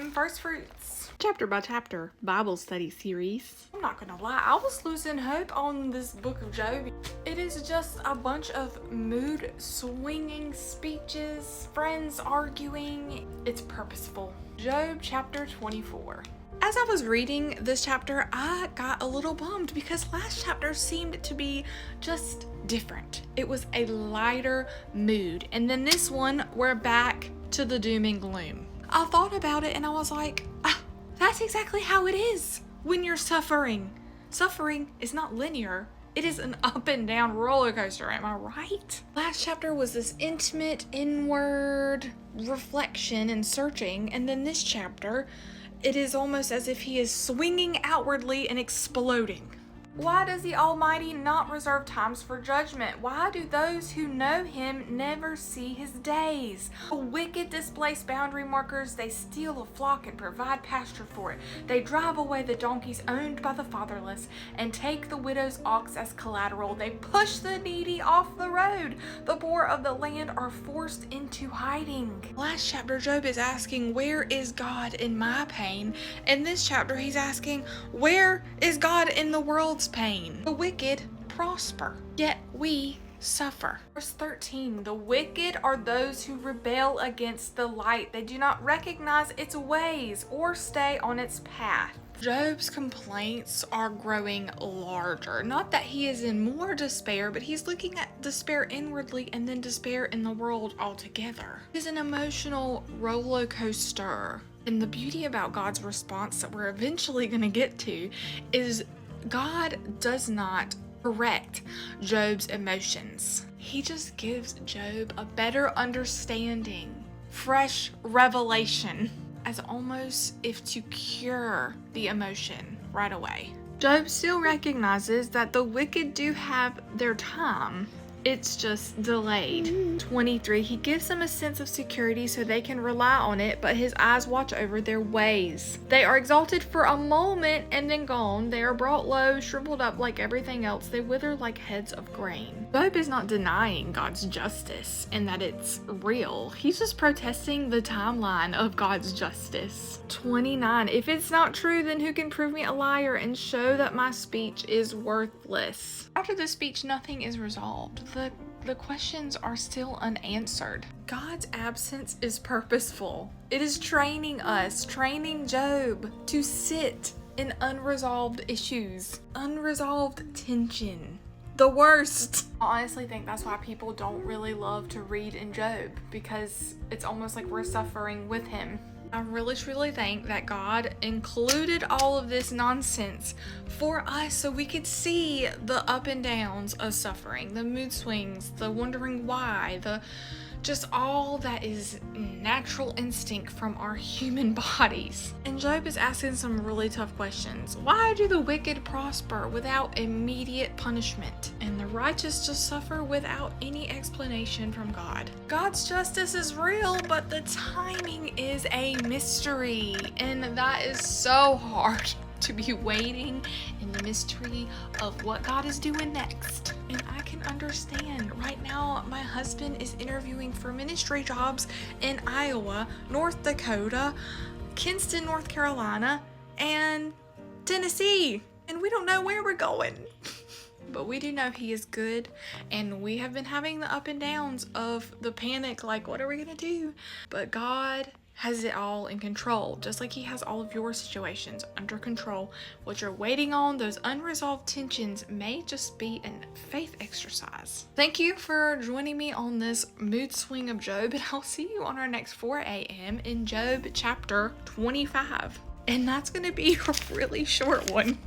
some first fruits. Chapter by chapter Bible study series. I'm not gonna lie, I was losing hope on this book of Job. It is just a bunch of mood swinging speeches, friends arguing. It's purposeful. Job chapter 24. As I was reading this chapter, I got a little bummed because last chapter seemed to be just different. It was a lighter mood. And then this one, we're back to the doom and gloom. I thought about it and I was like, that's exactly how it is when you're suffering. Suffering is not linear. It is an up and down roller coaster, am I right? Last chapter was this intimate, inward reflection and searching. And then this chapter, it is almost as if he is swinging outwardly and exploding. Why does the Almighty not reserve times for judgment? Why do those who know him never see his days? The wicked displace boundary markers. They steal a flock and provide pasture for it. They drive away the donkeys owned by the fatherless and take the widow's ox as collateral. They push the needy off the road. The poor of the land are forced into hiding. Last chapter, Job is asking, where is God in my pain? In this chapter, he's asking, where is God in the world's pain? The wicked prosper, yet we suffer. Verse 13, the wicked are those who rebel against the light. They do not recognize its ways or stay on its path. Job's complaints are growing larger. Not that he is in more despair, but he's looking at despair inwardly and then despair in the world altogether. It is an emotional roller coaster. And the beauty about God's response that we're eventually going to get to is God does not correct Job's emotions. He just gives Job a better understanding, fresh revelation, as almost if to cure the emotion right away. Job still recognizes that the wicked do have their time. It's just delayed. 23, he gives them a sense of security so they can rely on it, but his eyes watch over their ways. They are exalted for a moment and then gone. They are brought low, shriveled up like everything else. They wither like heads of grain. Job is not denying God's justice and that it's real. He's just protesting the timeline of God's justice. 29, if it's not true, then who can prove me a liar and show that my speech is worthless? After the speech, nothing is resolved. The questions are still unanswered. God's absence is purposeful. It is training us, training Job to sit in unresolved issues, unresolved tension. The worst. I honestly think that's why people don't really love to read in Job, because it's almost like we're suffering with him. I really truly think that God included all of this nonsense for us so we could see the up and downs of suffering, the mood swings, the wondering why, just all that is natural instinct from our human bodies. And Job is asking some really tough questions. Why do the wicked prosper without immediate punishment, and the righteous just suffer without any explanation from God? God's justice is real, but the timing is a mystery, and that is so hard to be waiting in the mystery of what God is doing next. And I can understand. Right now, my husband is interviewing for ministry jobs in Iowa, North Dakota, Kinston, North Carolina, and Tennessee. And we don't know where we're going. But we do know he is good, and we have been having the up and downs of the panic, like, what are we gonna do? But God has it all in control, just like he has all of your situations under control. What you're waiting on, those unresolved tensions, may just be a faith exercise. Thank you for joining me on this mood swing of Job, and I'll see you on our next 4 a.m. in Job chapter 25. And that's going to be a really short one.